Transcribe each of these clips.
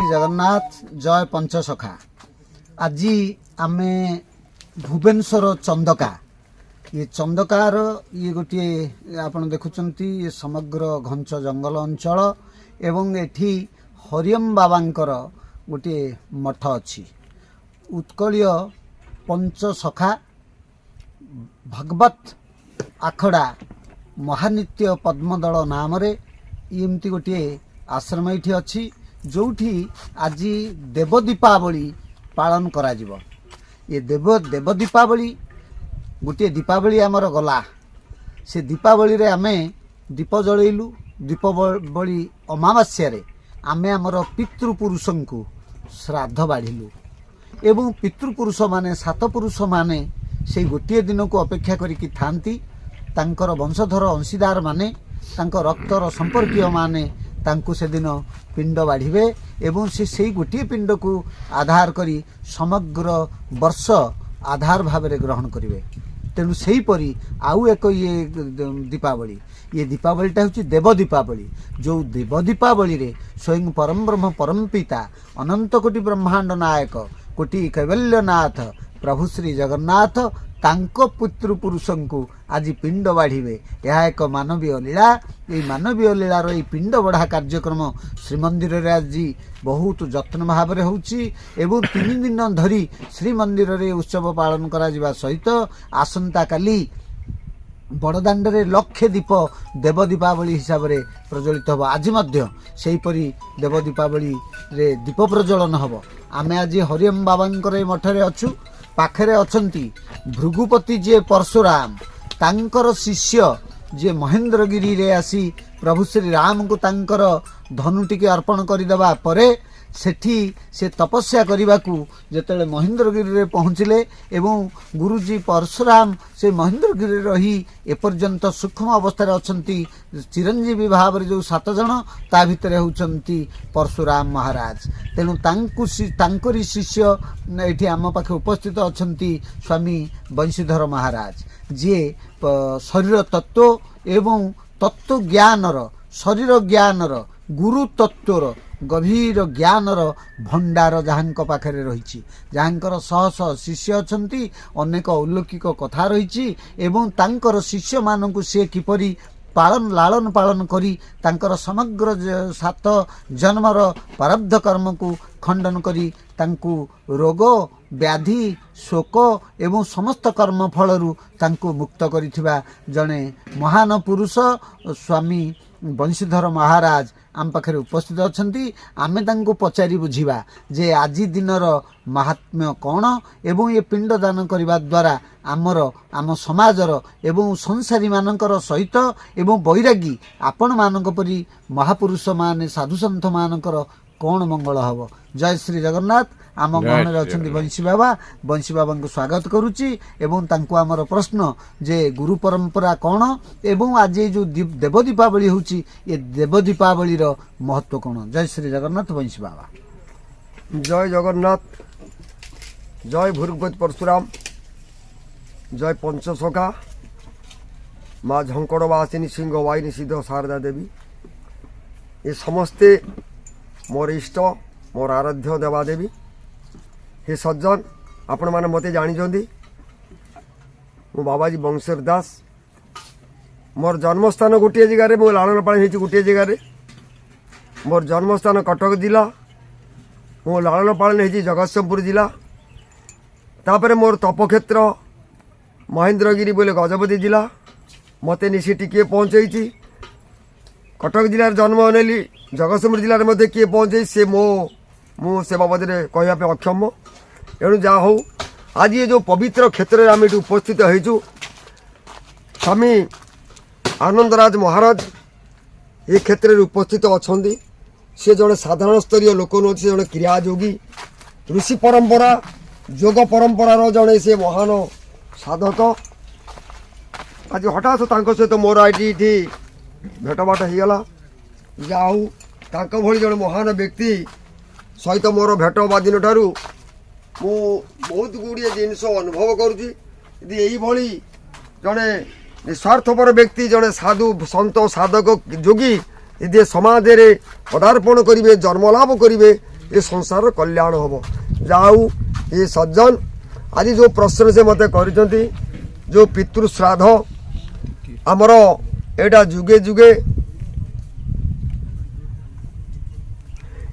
जगन्नाथ जय पंचसखा। आज आम भुवनेश्वर चंदका ये चंदकार ये गोटे आप देखुंत ये समग्र घंच जंगल अंचल एवं एठी हरिओम बाबांकर गोटे मठ अच्छी उत्कलीय पंचसखा भगवत आखड़ा महानित्य पद्मदल नाम एमती गोटे आश्रम ये अच्छी जो आज देव दीपावली पालन करा जीवो। ये देव दीपावली गोटे दीपावली आमर गला से दीपावली रे आमे दीप जलैलु। दीपावली अमावास्या रे आमे आमर पितृपुरुष को श्राद्ध बाढ़िलु एवं पितृपुरुष माने सात पुरुष माने से गोटे दिन को अपेक्षा करिकी थांती। तांकर वंशधर अंशीदार माने तांकर रक्तर संपर्कीय माने तांकु से दिन पिंड बाढ़िबे एवं से गोटे पिंड को आधार करी समग्र वर्ष आधार भाव में ग्रहण करेंगे। तेणु से परी आउ एक ये दीपावलीटा हूँ देव दीपावली। जो देव दीपावली रे स्वयं परम ब्रह्म परम पिता अनंत कोटि ब्रह्मांड नायक कोटि कैवल्यनाथ प्रभु श्री जगन्नाथ तांको पितृपुरुष को आज पिंड बाढ़िबे। यह एक मानवीय लीला। ये मानवीय लीलार ये पिंड बढ़ा कार्यक्रम श्रीमंदिर रे आज बहुत जत्न भाव में होउची एवं 3 दिन धरी श्रीमंदिर रे उत्सव पालन करा जिबा सहित आसंता काली बड़दाण्ड रे लक्षे दीप देव दीपावली हिसाब से प्रज्वलित हम। आज से देव दीपावली रे दीप प्रज्वलन हम। आम आज हरिओम बाबा मठरे अच्छु पाखरे अछंती भृगुपति जे परशुराम तांकर शिष्य जे महेंद्रगिरी रे आसी प्रभु श्री राम को तांकर धनुटी के अर्पण करदेवा परे सेठी से तपस्या करने जेतेले महेंद्रगिरी रे पहुँचले एवं गुरुजी परशुराम से महेंद्रगिरी रही एपर्यंत सूक्ष्म अवस्था अछंती चिरंजीवी भाव जो 7 जन ता भितर होउचंती परशुराम महाराज। तेणु तांकरी शिष्य एठी आम पाखे उपस्थित अछंती स्वामी बंशीधर महाराज जे शरीर तत्व एवं तत्व ज्ञानर शरीर ज्ञानर गुरु तत्वर गभीर ज्ञानर भंडार जहां पाखे रही जहां शह शह शिष्य अछंती अनेक अलौकिक कथा रही एवं तांकर शिष्य मानू से किपरि पालन लालन पालन करी तांकर समग्र 7 जन्मर प्रारब्ध कर्म को खंडन करी तांकु रोग व्याधि शोक एवं समस्त कर्म फलरू तांकु मुक्त करिथिबा जने महान पुरुष स्वामी बंशीधर महाराज आम पाखे उपस्थित अछंती। आमे तांको पचारि बुझिबा जे आज दिनर महात्म्य कौन एवं ये पिंड दान करने द्वारा आम समाजर एवं संसारी मानकर सहित एवं बैरागी आपण मानक परी महापुरुष माने साधु संत मानकर कौन मंगल हब। जय श्री जगन्नाथ। आम गहन अच्छा बंशी बाबा को स्वागत करुच्ची एवं तांको आमर प्रश्न जे गुरु परंपरा कौन एवं आज जो देव दीपावली होची ये देव दीपावली महत्व कौन। जय श्री जगन्नाथ बंशी बाबा। जय जगन्नाथ जय भृगुपति परशुराम जय पंचसखा माँ झंकड़वासिनी सिंह वाहिनी सिद्ध शारदा देवी ये समस्ते मोर इष्ट मोर आराध्य देवादेवी हे सज्जन आपण मैंने मत जानी मो बाबाजी बंशीधर दास मोर जन्मस्थान गोटे जगार मो लालन पालन हो गोटे जगार मोर जन्मस्थान कटक जिला मो लालन पालन हो जगतसिंहपुर जिला तापर मोर तपक्षेत्र महेंद्रगिरी बोले गजपति जिला मत निशी टिके पहुँचे कटक जिलार जन्म नेली जगतसिंहपुर जिले में किए पहुँचे से मो से बाबद कहवाप अक्षम एणु जहा हो आज ये जो पवित्र क्षेत्र में आम ये उपस्थित होइचु स्वामी आनंदराज महाराज ये क्षेत्र में उपस्थित अच्छा सी जड़े साधारण स्तरीय लोक नुह से जड़े क्रियायोगी ऋषि परंपरा जोग परंपरार जड़े से महान साधक आज हठात सहित मोर आईटी भेटबाट होगला जाऊ तांको भली जड़े महान व्यक्ति सहित मोर भेट बा दिन ठारू मु बहुत गुड़िए जिनस अनुभव करुँची यदि यही जड़े निस्वार्थपर व्यक्ति जड़े साधु सन्त साधक जोगी यदि समाज रे पदार्पण करेंगे जन्मलाभ करेंगे ए संसार कल्याण हम जाऊ। ये सज्जन आज जो प्रश्न से मत कर जो पितृ श्राद्ध आमर एटा जुगे जुगे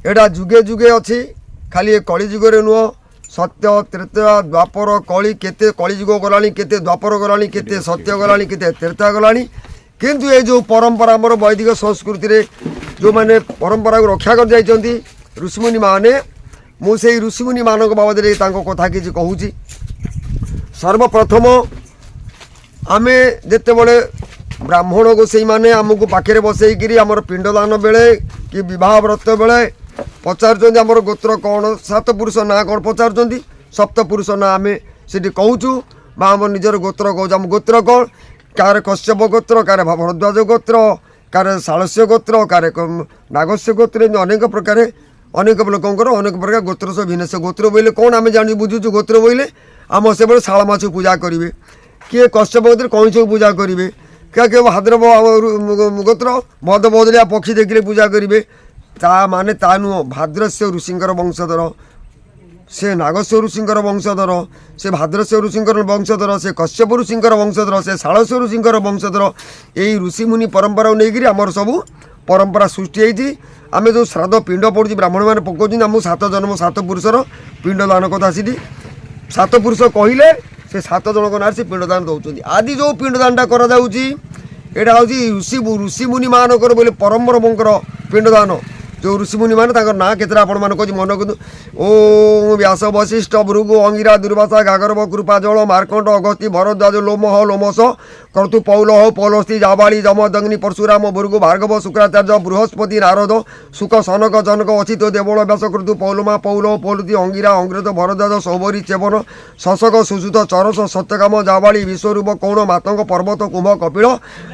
एटा जुगे जुगे अच्छी खाली कली जुगे नुह सत्य त्रेता द्वापर कली केते कली जुग गला केते द्वापर गला केते सत्य गला केते त्रेता गला किंतु ये जो परंपरा आमर वैदिक संस्कृति रे जो माने परंपरा को रक्षा कर जाइछंती ऋषिमुनि माने मुझे ऋषिमुनि मान बाबद कथा कि कहूँ। सर्वप्रथम आमे जिते बड़े ब्राह्मण गोसाई माने आमको पाखे बसईकि आमर पिंडदान बेले कि विवाह व्रत बेले पचार आमर गोत्र कौन सात पुरुष ना कौन पचार सप्त पुरुष ना आम से कहूँ आम निजर गोत्र कहूँ आम गोत्र कौन कार कश्यप गोत्र कार भरद्वाज गोत्र कार शालस्य गोत्र कार नागस्य गोत्र अनेक प्रकार अनेक लोकंर अनेक प्रकार गोत्र सब भिन्न से गोत्र बोले कौन आम जान बुझुचु गोत्र बोले आम से बड़े शाल माछ पूजा करेंगे किए कश्यप गोत्र कईच पूजा करेंगे क्या क्या भाद्रव गोत्र भद बदलिया पक्षी देखिले पूजा करेंगे ता माने ता नुह भाद्रस्य ऋषिंकर वंशधर से नागस्य ऋषिंकर वंशधर से भाद्रस्य ऋषिंकर वंशधर से कश्यप ऋषिंकर वंशधर से शालस्य ऋषिंकर वंशधर यही ऋषिमुनि परंपरा नहीं आमर सबू परंपरा सृष्टि होती आम जो श्राद्ध पिंड पड़ू ब्राह्मण मैंने पकाउँ आम 7 जन्म 7 पुरुषर पिंडदान कथा सीधी 7 पुरुष कहले से 7 जन ना से पिंडदान दौरान आदि जो पिंडदानटा करा ऋषिमुनि मानक बोले परम्परा पिंडदान जो ऋषिमुनि मैंने ना केतरा आपण मान कह मन कर ओम व्यास वशिष्ठ भृगु अंगिरा दुर्वासा गागरव कृपा जल मार्कंड अगस्ती भरद्वाज लोमह लोमस कर्तु पौलह पौलस्ती जाबाड़ी जमदग्नि परशुराम भृगु भार्गव शुक्राचार्य बृहस्पति नारद सुख सनक जनक अचित देवल व्यास कर्तु पौलमा पौल पौलती अंगिरा अंग्रेज भरद्वाज सौबरी चेवन शशक सुश्रुत चरस सत्यकाम जाबाड़ी विश्वरूप कौण मातंग पर्वत कुंभ कपिल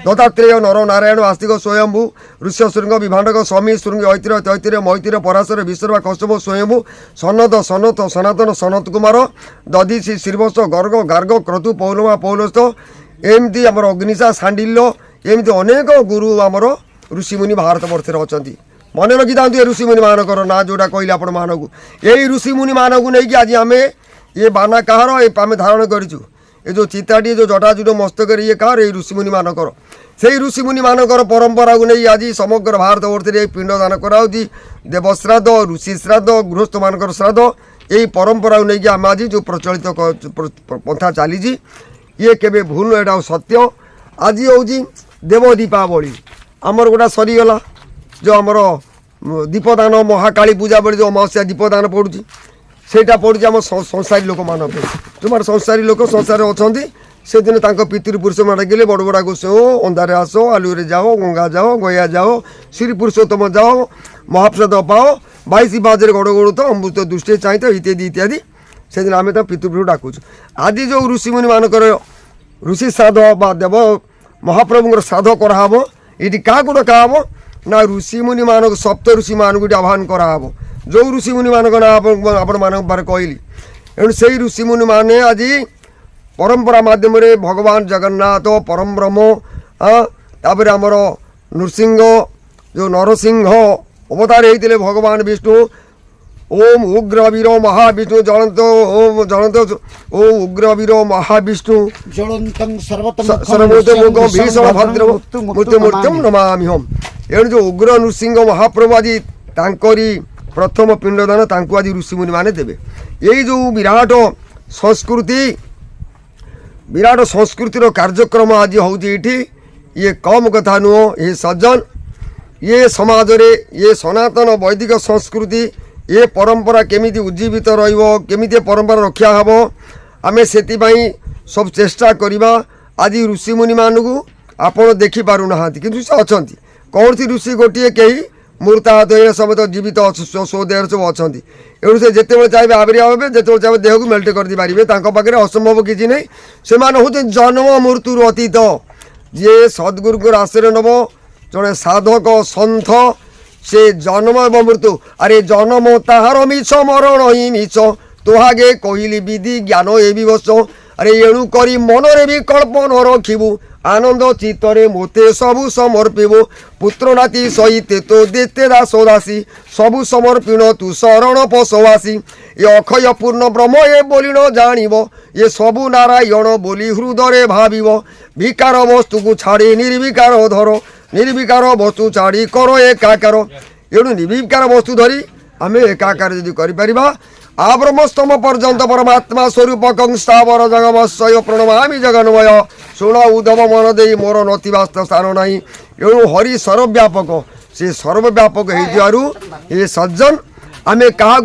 दत्तात्रेय नर नारायण आस्तिक स्वयंभू ऋष्यशृंग विभाडक स्वामी शृंग ऐतिर तैतिर मैतिर पराशर विश्ववा कश्यप स्वयंभू सनद सनत सनातन सनत कुमार दधीसी श्रीवत्स गर्ग गार्ग क्रतु पौलमा पौलस्थ एमती आमर अग्निशा सांडिल्य एमती अनेक गुरु आमर ऋषिमुनि भारत वर्ष अच्छा मन रखी था ऋषिमुनि मानकर ना जोटा कहले आपण मानक यही ऋषिमुनि मानक नहीं आज आम ये बाना कहार आम धारण करूँ ये जो चिताटी जो जटाजुट मस्तक ये कहार ये ऋषिमुनि मानकर से ऋषिमुनि मानकर परंपरा को नहीं आज समग्र भारत वर्ष में पिंडदान कराऊँ देवश्राद्ध ऋषि श्राद्ध गृहस्थ मानकर श्राद्ध यही परंपरा को नहीं आम आज जो प्रचलित पंथा चली ये केबे भूल एटा सत्य आज हूँ देव दीपावली आमर गोटा सरीगला जो आमर दीपदान महाकाली पूजा बेले जो अमावस्या दीपदान पड़ू सेटा पड़ू आम संसारी लोक मान जो मार संसारी लोक संसार अच्छा से दिन पितृपुरुष मान डाकिले बड़ बड़ा गोस अंधारे आस आलुरे जाओ गंगा जाओ गया जाओ श्री पुरुषोत्तम जाओ महाप्रसाद पाओ 22 बाजे गड़ गड़ तो अमृत दृष्टि चाहिए इत्यादि इत्यादि से दिन आम पितृपुरुष डाकुँ आदि जो ऋषिमुनि मानकर ऋषि श्राद्ध बा देव महाप्रभुर श्राद्ध कराब ये क्या डकाब ना ऋषिमुनि मानक सप्त ऋषि मानक आह्वान कराब जो ऋषिमुनि मानक ना आपण मान बारे कहली एणु से ऋषिमुनि माने आज परंपरा माध्यम भगवान जगन्नाथ परम ब्रह्म तापर आमर नृसिंह जो नरसिंह अवतार होते भगवान विष्णु ओम उग्रवीर महाविष्णु जलंत ओम जलंत ओम उग्रवीर महाविष्णु ज्वलंतं सर्वोत्तम भीषण भद्र मूर्तिम नमामि हम एणु जो उग्र नृसिंह महाप्रभु आज तांकरी प्रथम पिंडदान तांकु आज ऋषिमुनि माने देवे यही जो विराट संस्कृतिर कार्यक्रम आज हूँ ये कम कथा नुह ये सज्जन ये समाज रे ये सनातन वैदिक संस्कृति ये परंपरा केमिति उज्जीवित रमी परंपरा रक्षा हम आम से सब चेष्टा करवा आज ऋषिमुनि मानू आपण देखिपारूना कि अच्छा कौन सी ऋषि गोटे कहीं मूर्ताहत हो समेत जीवित सो देह सब अच्छा एणु से जिते चाहिए आविर्भाव हे जो चाहिए देह को मेल्ट कर पारे पाखे असंभव किसी नहीं से हूँ जन्म मृत्यु अतीत जी सद्गुरु आश्रय नब जड़े साधक सन्थ से जन्म एवं मृत्यु अरे जन्म ताहार मिछ मरण ही मिछ तोहागे कहली विधि ज्ञान ए विवश अरे एणु करी मनरे भी कल्पन रखिबु आनंद चित्तरे मोते सबु समर्पिब पुत्र नाती सहिते तो देते दास दासी सबु समर्पिण तू शरण पशवासी ये अक्षय पूर्ण ब्रह्म ये बोली न जानिब ये सबु नारायण बोली हृदय भाविब विकार वस्तु को छाड़ी निर्विकार धर निर्विकार वस्तु छाड़ी कर एकाकार एणु निर्विकार वस्तु धरी आम एकाकार यदि कर आब्रह्मस्तम पर्यंत परमात्मा स्वरूप कंस्थावर जगमशय प्रणमामि जगन्मय शुण उद्धव मन दे मोर नतिवास्त स्थान नहीं एणु हरि सर्वव्यापक से सर्वव्यापक हे सज्जन आम क्या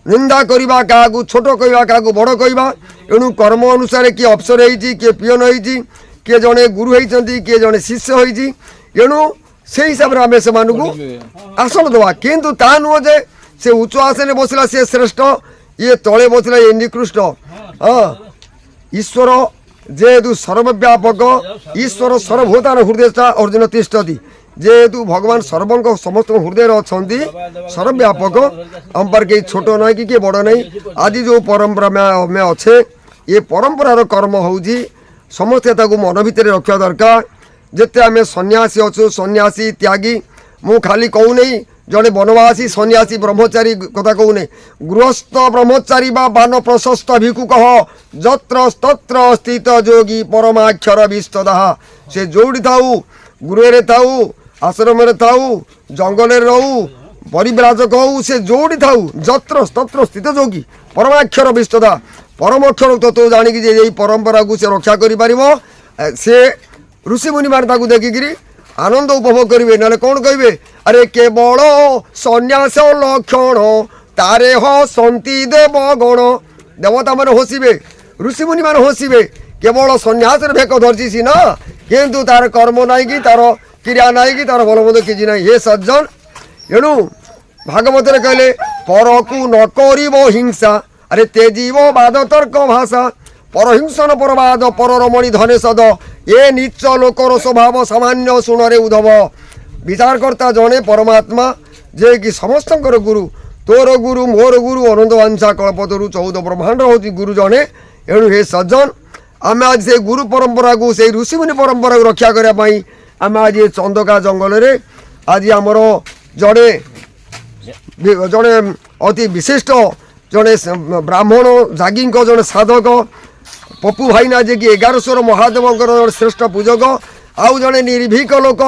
निंदा करवा क्या छोट कहवा क्या बड़ कहवा एणु कर्म अनुसार किए अफसर होती किए पियन होती किए जड़े गुरु होती किए जड़े शिष्य होती एणु से हिसाब से आम से आसन दवा किंतु ता नुह जे से उच्च आसन बसला से श्रेष्ठ ये तले बसला ये निकृष्ट हाँ ईश्वर जेहेतु सर्वव्यापक ईश्वर सर्वभूतान हृदय अर्जुन तिष्ठति जेहेतु भगवान सर्वंक समस्त हृदय अच्छा सर्वव्यापक हम पर कहीं छोट ना कि बड़ नहीं आज जो परंपरा में अच्छे ये परंपरार कर्म होउजी समस्ते मन भितर रखा दरकार जिते आम सन्यासी अच्छु सन्यासी त्यागी मु खाली कहू नहीं जड़े बनवासी सन्यासी ब्रह्मचारी कथा कहूने गृहस्थ ब्रह्मचारी बान प्रशस्त भिक्षुक जत्र तत्र स्थित जोगी परमाक्षर विस्तदाह से जोड़ी थाऊ गृह थाऊ आश्रम थाऊ जंगल रहू परिव्राजक हो से जोड़ी थाऊ जत्र तत्र स्थित जोगी परमाक्षर विस्तदा परमाक्षर तत्व जानिकी जे परंपरा को से रक्षा कर से ऋषि मुनि मान देखिकी आनंद उपभोग करेंगे ना कौन कहे अरे केवल सन्यास लक्षण तारे हसंती देवगण देवता मैंने हसवे ऋषि मुनि मैंने हसवे केवल सन्यास भेक धरची सीना किंतु तार कर्म नाई कि तार क्रिया नाई कि तार भलमंद किसी ना ये सज्जन एणु भागवत कहले पर को न कर हिंसा अरे तेजीव बाद तर्क भाषा परहिंसन परवाद पररमणि धने सद ये नीच लोकर स्वभाव सामान्य शुणरे उद्धव विचारकर्ता जड़े परमात्मा जे कि समस्त गुरु तोर गुरु मोर गुरु अनंत वांछा कल्पतरु 14 ब्रह्मांड हूँ गुरु जड़े एणु हे सज्जन आम आज से गुरु परंपरा को से ऋषिमुनि परंपरा को रक्षा करने आम आज ये चंदका जंगल रे आज आमर जड़े जड़े अति विशिष्ट जड़े ब्राह्मण जागी जड़े साधक पप्पू भाईना जे कि 1100 महादेव श्रेष्ठ पूजक आउ जड़े निर्भीक लोक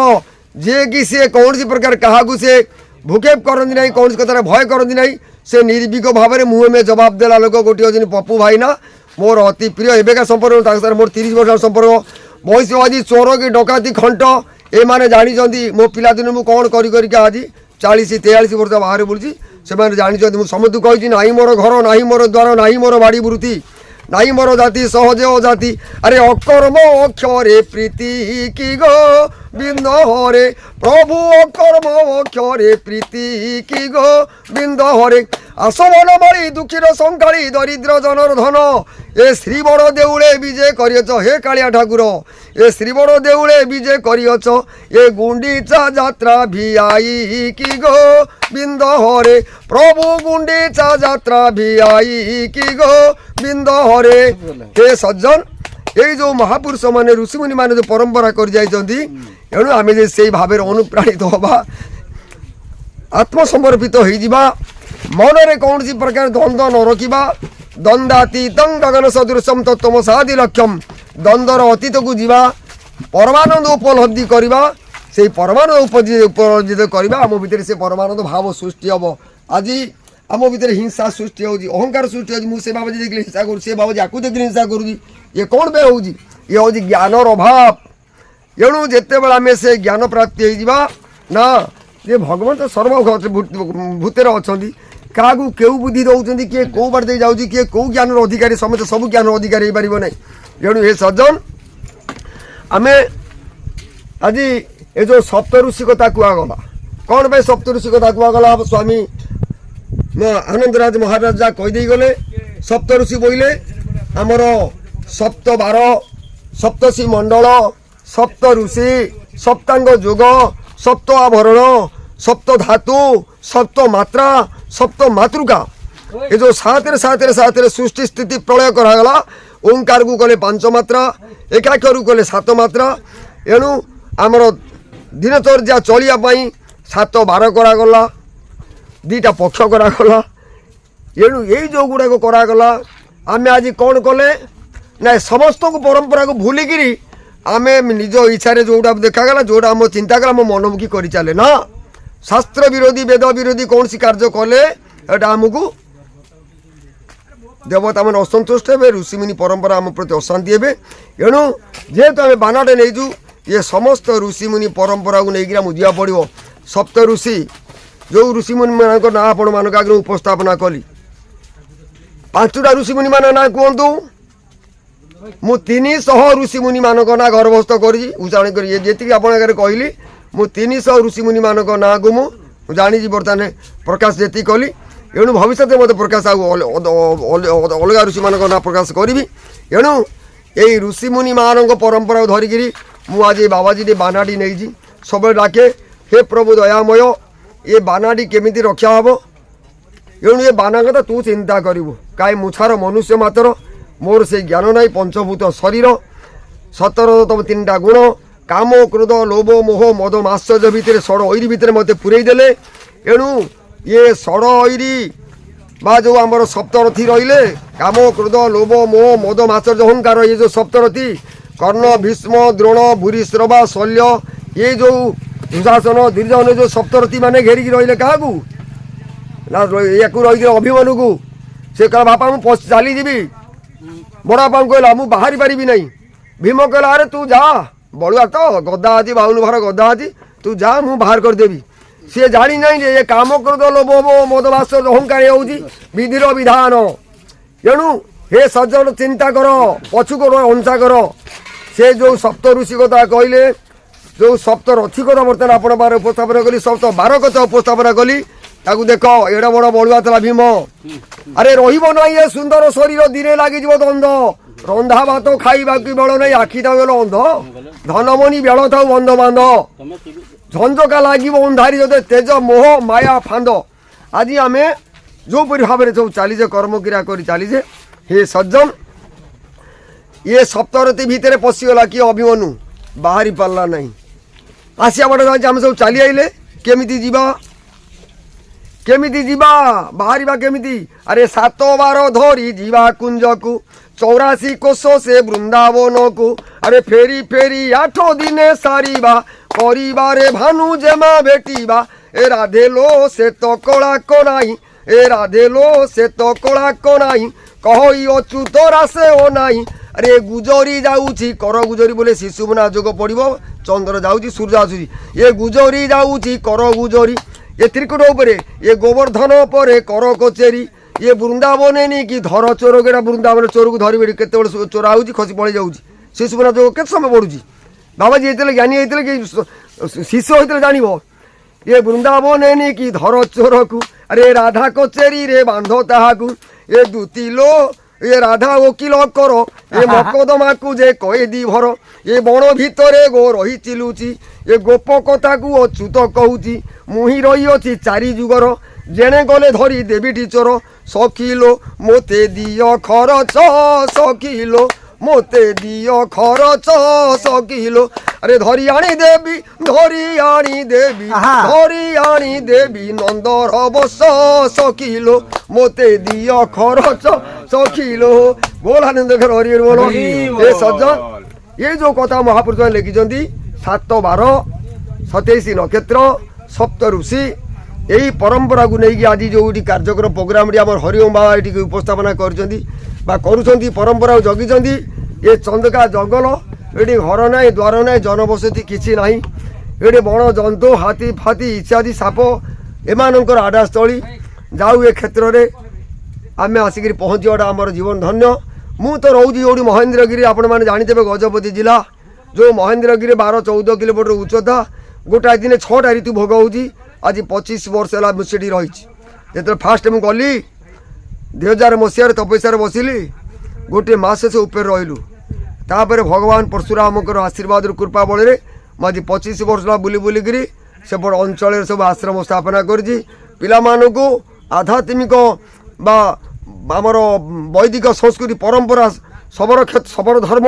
जे कि सी कौन सी प्रकार क्या से भूकेप करती ना कौन कथार भय करती ना से निर्भीक भाव में मुँह में जवाब देला लोक गोटे अच्छे पप्पू भाईना मोर अति प्रिय एवेका संपर्क मोर 30 वर्ष संपर्क बयस आज चोर कि डकाती खंट ए माने जानी मो पिलादिन मु कौन कर आज 40-43 वर्ष बाहर बुलूँ से जानी समस्त कही ना मोर घर ना मोर द्वार ना मोर बाड़ी वृत्ति नाई मोर जाति सहज जाति अरे अकर्म अक्षरे प्रीति की गो बिंद हरे प्रभु अकर्म अक्षरे प्रीति की गो बिंद हरे आसवन बड़ी दुखीर संकाली दरिद्र जनर धन ए श्री बड़ देउले विजय करियच हे कालिया ठाकुर ए श्री बड़ देउले विजय करियच ए गुंडीचा यात्रा भी आई की गो बिंद हरे प्रभु गुंडीचा यात्रा भी आई की गो बिंद हरे हे सज्जन ये जो महापुरुष माने ऋषिमुनि माने जो परंपरा कर जाइछन्ती एणु आमे जे सेई भाबेर अनुप्राणित होबा आत्मसमर्पित हो जिबा मन रे कौन सी प्रकार द्वंद्व न रखा द्वंद्वातीतं गगन सदृशम तत्वमसादि लक्ष्यम द्वंद्वर अतीत को जीवा परमानंद उपलब्धि करवा से परमानंद उपलब्धि करवा आम भितर से परमानंद भाव सृष्टि हम आज आम भितर हिंसा सृष्टि हो अहंकार सृष्टि हो मुझे बाबा देखिए हिंसा करूँ से बाबा आपको देखिए हिंसा करूँ ये कौन पे हो ये हूँ ज्ञानर अभाव एणु जिते बड़े आम से ज्ञान प्राप्ति हो ना ये भगवान तो सर्वभूतर अच्छा क्या केउ बुद्धि दौरान किए कौ बार दे जाऊँगी किए कौ ज्ञान अधिकारी समस्त सब ज्ञान अधिकारी हो पार ना एणु हे सज्जन आम आज ये जो सप्त ऋषि कथा कहगला कौन पे सप्त ऋषि कथा कहगला स्वामी आनंदराज महाराजा कहीदे गले सप्त ऋषि बोले आमर सप्त बार सप्तशी मंडल सप्त ऋषि सप्तांग जोग सप्त आभरण सप्त धातु सप्त मात्रा सप्त मातृका ये जो सात सृष्टि स्थिति प्रलय करागला ओंकार को कले 5 मात्रा एकाक्षर को कले 7 मात्रा एणु आमर दिनचर्या चलिया 7 12 करागला 2टा पक्ष करागला एणु यही जो गुड़ाक करागला आम आज कौन कले ना समस्त को परंपरा को भूलिकी आम निज इच्छा जोटा देखागला जोटा आम चिंता कला मो मनमुखी कर चले ना शास्त्र विरोधी वेद विरोधी कौन सी कार्य कले एटा आमको देवता मैंने असंतुष्ट हे ऋषिमुनि परंपरा आम प्रति अशांति हे एणु जेहेतु आम बानाटे नहींजु ये समस्त ऋषिमुनि परंपरा को लेकिन आम जा पड़ो सप्त ऋषि जो ऋषिमुनि मान ना आपण मान आगे उपस्थापना कली 5टा ऋषिमुनि मान ना कहतु मु 300 ऋषिमुनि मान ना गर्भस्थ करी उच्चारण कर आप कहली मु 300 ऋषिमुनि मान ना को मुझे जानी बर्तमान प्रकाश जी कली एणु भविष्य मत प्रकाश अलग ऋषि मान ना प्रकाश करी एणु यही ऋषिमुनि मान परंपरा धरिकी मुझे बाबाजी बानाटी नहीं सब डाके हे प्रभु दयामय ये बानाटी केमिति रक्षा हम एणु ये बाना कथा तू चिंता करू कहीं मुछार मनुष्य मात्र मोर से ज्ञान नाई पंचभूत शरीर 17 तम 3टा गुण काम क्रोध लोभ मोह मद माश्चर्य भितर षड़ ऐरी भितर मत पुरई देले एणु ये षड़ ऐरी बा जो आमर सप्तरथी रहिले काम क्रोध लोभ मोह मद माश्चर्य अहंकार ये जो सप्तरथी कर्ण भीष्म द्रोण भूरिश्रवा शल्य ये जो दुशासन दुर्योधन जो सप्तरथी माने घेरिकी रहिले क्या ना या रही अभिमन्यु को से कह बापा मु चली जीवी बड़ा बापा कहला मु बाहरी पारिबी नहीं भीम कहला अरे तू जा बड़ुआ तो गदा अच्छी 52 भार गदा अच्छी तू जा मु बाहर करदेवी सी जानी ना ये काम क्रोध लोभ मद माश्चर्य अहंकार होउची विधिर विधान एणु हे सज्जन चिंता कर पछु कर अंसा कर से जो सप्त ऋषि कथा कहले जो सप्त रथी कथा बर्तमान आपण बार उपस्थापन कली सप्त 12 कथा उपस्थापन कली ताकू देख एड़ा बड़ बड़ुआ था भीम अरे रहिब ना ये सुंदर शरीर दिने लगी द्वंद रंधा भात खाइबा कि बेल नहीं आखि था अंध धनमणि बेल था बंध बांध झंझका लगे अंधारी जो तेज मोह माया फांद आज आम जो भाव में सब चलीजे कर्म क्रिया कर चलीजे हे सज्जन ये सप्तरथी भितर पशिगला किए अभिमन्यु बाहरी पार्ला नहीं आसिया बाटे आम सब चली आइले केमिति जीवा केमिति जीवा बाहरी केमिति अरे 7 बार धरी जीवा कुंज को 84 कोश से वृंदावन को अरे फेरी फेरी 8 दिने सारिबा करिबारे भानु जेमा बेटीबा ए राधे लो से तो कला को नाही ए राधे लो से तो कला को नाही कहि अच्युत रासे ओ नाही अरे गुजरी जाऊँगी कर गुजरी बोले शिशु मना जोग पड़ो चंद्र जाऊँगी सूर्य आसूरी ये गुजरी जाऊँगी कर गुजरी ये त्रिकुट उपरे ये गोवर्धन पर कर कचेरी ये वृंदावन नहीं कि धर चोर गेटा वृंदावन चोर को धरी केत चोरा हो खसी पड़े जाऊँगी शिशु मना जोग के समय पड़ुची बाबाजी होते ज्ञानी होते कि शिष्य होते जान ये वृंदावन नहीं कि धर चोर को अरे राधा कचेरी रे बांध ताहाकू ये दुती लो ये राधा वकिल कर ये मकदमा को जे कैदी भर ये बण भितरे गो रही चिलुची ये गोप कथा को अच्युत कहूची मुही रही अच्छी 4 जुगर जेने गले धरी देवी टीचर सखिलो मोते दियो खरच सखिलो मोते दियो खरच सखिलो अरे धरी आनी देवी धरी आनी देवी धरी आनी देवी नंदर बस सखिलो मोते दियो खरच सखिलो बोल आनंद हरि बोलो ये सज्जन ये जो कथा महापुरुष लिखिं 7 12 27 नक्षत्र सप्त ऋषि यही परंपरा को लेकिन आज जो कार्यक्रम प्रोग्राम हरिओम बाबा ये उपस्थापना कर परंपरा जगी ये चंदका जंगल ये घर ना द्वार ना जनबसति किसी ना ये बण जंतु हाथी फाती इत्यादि साप एमानकर आडास्थली जाऊ ए क्षेत्र में आम आसिक पहुँचवाटा आम जीवन धन्य मु तो रोची जो महेन्द्रगिरी आपण मैंने जानीते गजपति जिला जो महेन्द्रगिरी 12-14 किलोमीटर उच्चता गोटाए दिन 6टा ऋतु भोग होची आज 25 वर्ष है मुझे रही जो फास्ट मुझे गली 2000 मसीह तपस्या बसिली गोटे मस से ऊपर रही तापर भगवान परशुराम आशीर्वाद कृपा बल आज 25 वर्ष बुली बुलिकी से बड़ अंचल सब आश्रम स्थापना करी आध्यात्मिक आमर वैदिक संस्कृति परंपरा शबर धर्म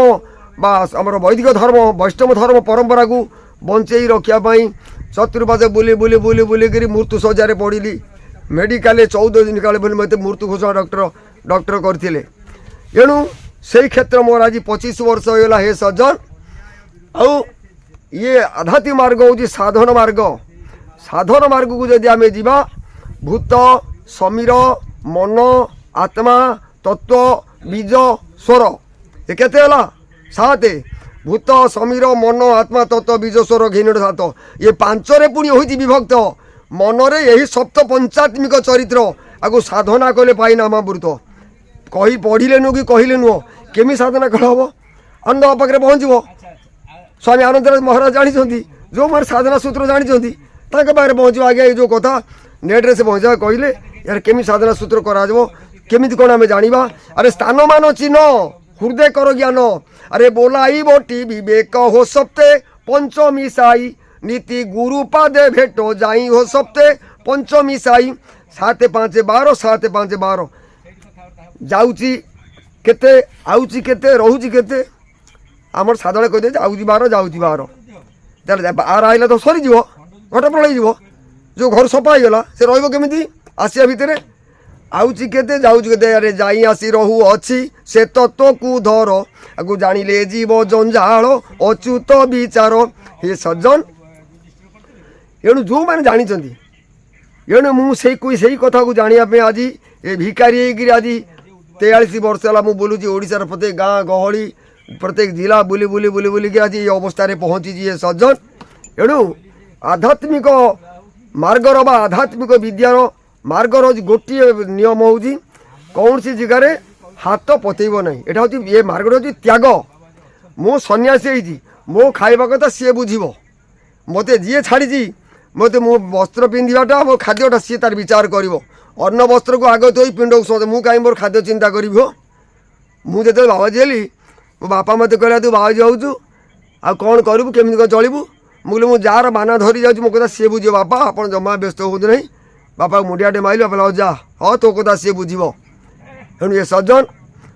बा आमर वैदिक धर्म वैष्णव धर्म परंपरा को बंचई रखापी चतुर्पाश बुली बुली बुली बुलिक मृत्यु शज्या पड़ी मेडिकल 14 दिन काले मत मृत्यु घोषणा डॉक्टर करते एणु से क्षेत्र मोर आज 25 वर्ष होगा हे सज्जन आउ ये आध्यात्मिक मार्ग हूँ साधन मार्ग को जदि आम जा भूत समीर मन आत्मा तत्व बीज स्वर ये केते हला 7 भूत समीर मन आत्मा तत्व बीज स्वर घिनट 7 ये 5 रे पुणी होती विभक्त मनरे यही सप्त पंचात्मिक चरित्र आगु साधना कले पाइना मामृत कही पढ़िले नु कि कहले नुह केमी साधना कल हम आनंद पाखे पहुँचब स्वामी आनंदराज महाराज जानी जो मारे साधना सूत्र जानी पाखे पहुँच आगे ये जो कथा नेट्रे से पहुँचा कहले यार केमी साधना सूत्र करमी कौन आम जाना अरे स्थान मान चिन्ह हृदय कर ज्ञान अरे बोलाई बोटी विवेक हो सप्ते पंचमी साई नीति गुरु पादे भेटो जाई हो सप्ते पंचमी साई 7 5 12 7 5 12 जाऊची केते आउची केते रहूची केते आमर साधारण कह दे जाऊची 12 जाऊची 12 तार 12 आइला तो सरी जीवो घटा पळई जीवो जो घर सफा हो गला से रहइबो केमिति आसिया भितरे आउची केते जाऊची केते अरे जाई आसी रहू अछि से तत्व को धर आगु जानिले जीव जंजाल अच्युत विचार हे सज्जन एणु जो मैंने जानी एणु मुझे से कथा को जानापी आज ये भिकारी आज 43 वर्ष है मुझे बुलूची ओडिशार प्रत्येक गाँ गहली प्रत्येक जिला बुली बुली बुली बुलिक आज ये अवस्था पहुँची ये सज्जन एणु आध्यात्मिक मार्गर बा आध्यात्मिक विद्यार मार्गर गोटे नियम हूँ कौन सी जगार हाथ पतेब ना यहाँ हूँ ये मार्ग हूँ त्याग मो सन्यासी मो खाइबा कथा सी बुझब मत जी छाड़ी मत मो वस्त्र पिंधाटा मो खाद्यटा सी तार विचार कर अन्न वस्त्र को आग तो पिंड को मुझे कहीं मोर खाद्य चिंता करी मुझे जो बाबाजी हेली मो बापा मत कहला तू बाबाजी होचु आ कौन करू केमी कौन चलू मुझे मो जार बाना धरी जाऊँ मो कथा सी बुझे बापा आप जमा व्यस्त हूँ ना बापा मुंडियाटे माइल बापा जा हाँ तो कथा सी बुझ तेणु ये सज्जन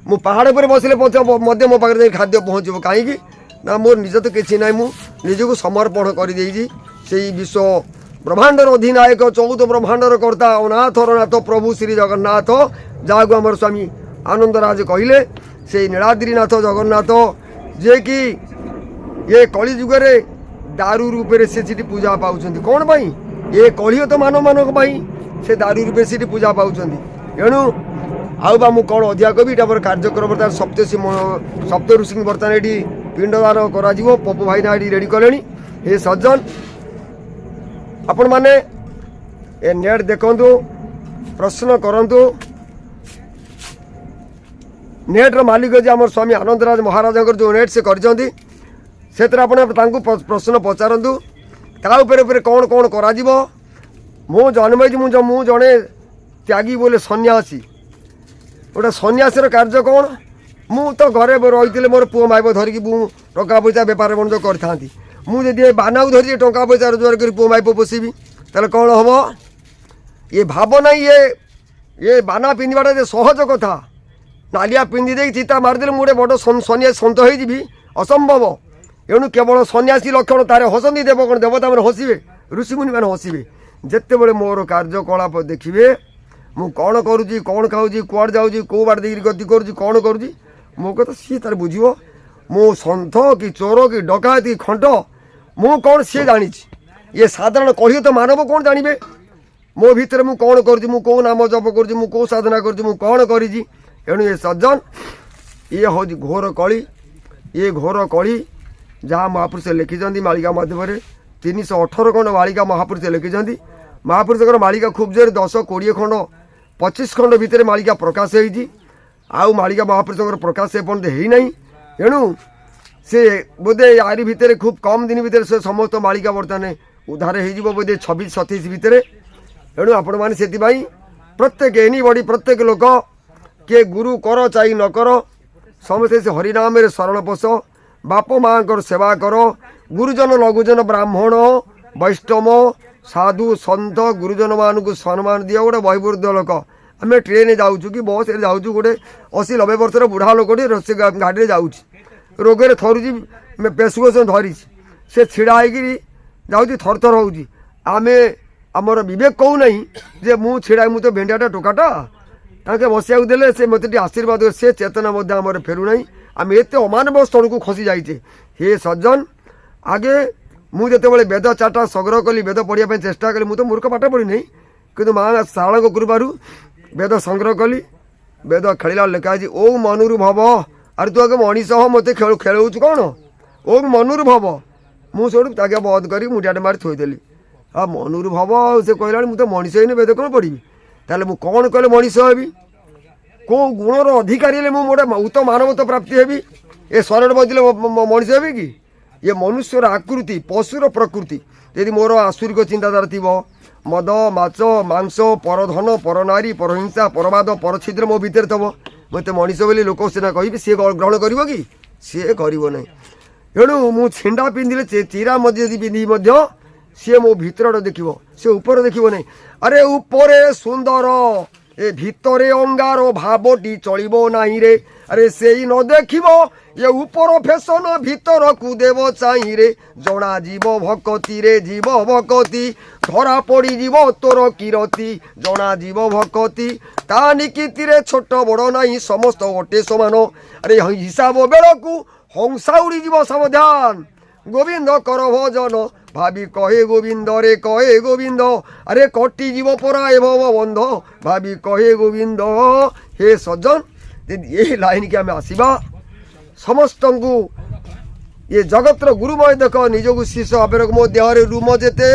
मु पहाड़ पर बसले मध्य मो पाखे खाद्य पहुँचब कहीं ना मोर निज तो किसी ना निजक समर्पण कर विश्व ब्रह्मांडर अधिनायक 14 ब्रह्मांडर कर्ता अनाथर नाथ प्रभु श्री जगन्नाथ जहाँ को आमर स्वामी आनंदराज कहले से नीलाद्रीनाथ जगन्नाथ जे कि ये कली जुगे दारू रूप से पूजा पाँच कौन पाई ये कलिह तो मानव मानक से दारू रूप से पूजा पाँच एणु आउ मु कौन अधिका कवि मोर कार्यक्रम बर्तमान सप्त ऋषि बर्तमान ये पिंडदान कर पपु भाई ना रेडी कले हे सज्जन आपण माने ए नेट देखंतु प्रश्न करंतु नेट रो मालिक जे हमर स्वामी आनंदराज महाराज जो नेट से करजंती सेतरा आपण प्रश्न पचारंतु ता ऊपर कौन कौन करा जीवो मु जन्मैजी मु जने त्यागी बोले सन्यासी गोटे सन्यासी कार्य कौन मु तो घरे रही मोर पुओ माइब धरिकी मु टका पैसा बेपार बणिज करथांती मुझे बाना को धरी टंका पैसा रोजगार कर पुओ माइप पोषिबी ताले कौन हम ये भावना ये बाना पिंधाटा सहज कथा नालिया पिंधि दे चिता मारिदे मुझे बड़ सन्यासी सन्त होगी असंभव एणु केवल सन्यासी लक्षण तार हसंती देव कौन देवता मैंने हसवे ऋषिमुनि मैंने हसवे जिते बड़े मोर कार्यकलाप देखिए मु कौन करुँच कौन खाऊँ कुआड़ जाऊँगी कौ बाट देकर गति करुँच कौन करुँच मो कथा सी तार बुझो मो सन्थ कि चोर कि डकायत कि खंट मु कौन सी जानी ये साधारण कही तो मानव कौन जानवे मो भितर मु कौन करुँ कौ नाम जप करुँ कौ साधना करुँ कौन करी एणु ये सज्जन ये हूँ घोर कली ये घोर कली जहाँ महापुरुष लिखिं मालिका मध्यम 318 खंड मालिका महापुरुष लिखिं महापुरुषर मालिका खूब जोर 10-20 खंड 25 खंड भितर मालिका प्रकाश होती आउ मालिका महापुरुषर प्रकाश एपर्यंत होना एणु से बोधे यारी भितर खूब कम दिन भितर से समस्त मालिका बर्तमान उद्धार हो बोधे 26-27 भितर एणु आपण मैंने से प्रत्येक एनी बड़ी प्रत्येक लोक किए गुरु कर चाई न कर समस्ते से हरिनाम शरण पश बाप माँ सेवा कर गुरुजन लघुजन ब्राह्मण वैष्णव साधु सन्त गुरुजन मान को सम्मान दियो गोटे बहिवृद्ध लोक आम ट्रेन जाऊँ कि बस जाऊँ गोटे 80-90 वर्षर बुढ़ा लोकटे से गाड़ी जाऊँ रोगरे थरुची पेशुक धरी से छिड़ा होगी जाऊँ थर हो आम आमर विवेक कहूना जे मु छिड़ा मु तो भेंडियाटा टोकाटा ताके बसिया देले से मत आशीर्वाद से चेतना आमर फेरुना आम एत अमानव स्तर को खसी जाइए हे सज्जन आगे मुझे वेद चार्टा संग्रह कली वेद पढ़ाई चेष्टा कली मुझे मूर्ख पाठ पढ़ी नहीं कि माँ शाला कृपार वेद संग्रह कली वेद खेला लेखा ओम मनुर भव अरे तू आगे मनीष ह मत खेलऊ कौन ओम मनुर भव मुझे बद कर मुझे मारी थोदेली आ मनुर भव से कहला मुझे मनीष ही वेद कौन पढ़ी ताले मु कौन कहले मनीष हेबी कौ गुणर अधिकारी मोटे उत्तम मानवता प्राप्ति हेबी ए शरण बजले मनीष हेबी कि ये मनुष्यर आकृति पशुर प्रकृति यदि मोर आसुरिक चिंताधारा थी मद माछ मांस परधन परनारी परहिंसा परवाद परछिद्र मो भितर थब मत मनीष बोली लोक सीना कह सी ग्रहण कर कि सी कर तेणु मु छिंडा पिंधिले चिरा यदि पिंधि सी मो भितर देख सी ऊपर देख नहीं अरे ऊपर सुंदर ए भितरे अंगार भावटी चलो नहीं रे अरे से न देख ये ऊपर फैशन भितर को देव चाही रे जना जीव भक्ति रे जीव भक्ति धरा पड़ी जीव तोर किरती जना जीव भक्ति ता निकिति रे छोट बड़ नहीं समस्त गोटे समान अरे हिसाब बेल को हंसा उड़ी जीव सावधान गोविंद कर भजन भाभी कहे गोविंद रे कहे गोविंद अरे कटी जीव परा एवं बंध भाभी कहे गोविंद हे सज्जन ये लाइन की आम आसवा समस्त को ये जगतर गुरुमय देख निजक शिष्य भाव मो देहरे रूम जेते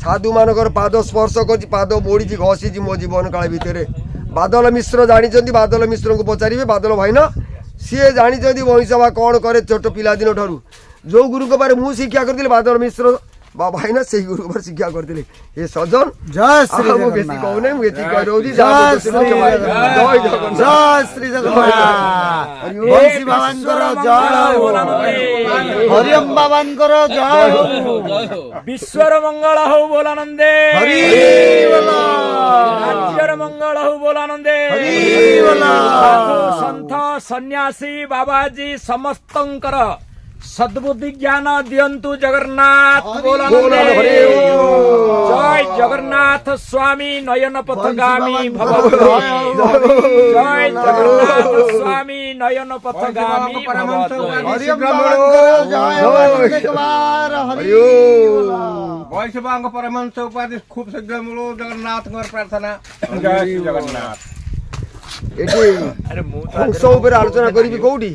साधु मानकर पाद स्पर्श कर पाद मोड़ी घसी मो जीवन काल भितर बादल मिश्र जानी बादल मिश्र को पचारे बादल भाईना सी जानी मनीषा कौन करे छोट पिला दिन ठारू जो गुरु के बारे मुझे शिक्षा करते बादल मिश्र भाईना से गुरु पर शिक्षा करते ये सज्जन जय श्री बेसी कहूना मुझे जय श्री जगन्नाथ बंसी बाबांकर जय हरिओम बाबांकर जय विश्वर मंगल हो बोलानंदे हरि बोला राज्यर मंगल हो बोलानंदे हरि बोला साधु संत सन्यासी बाबाजी समस्तंकर सद्बुद्धि ज्ञान दियंतु जगन्नाथ बोलानंदे जय जगन्नाथ स्वामी नयन पथगामी भव जय जगन्नाथ स्वामी नयन पथगामी भव हरिओम बाबांकर जय बाबांकर कुमार हरि बोला वैष्णवांग परमहंस उपाधि खूब शीघ्र मिलो जगन्नाथ प्रार्थना जय श्री जगन्नाथ एटी हंस आलोचना करी कौटी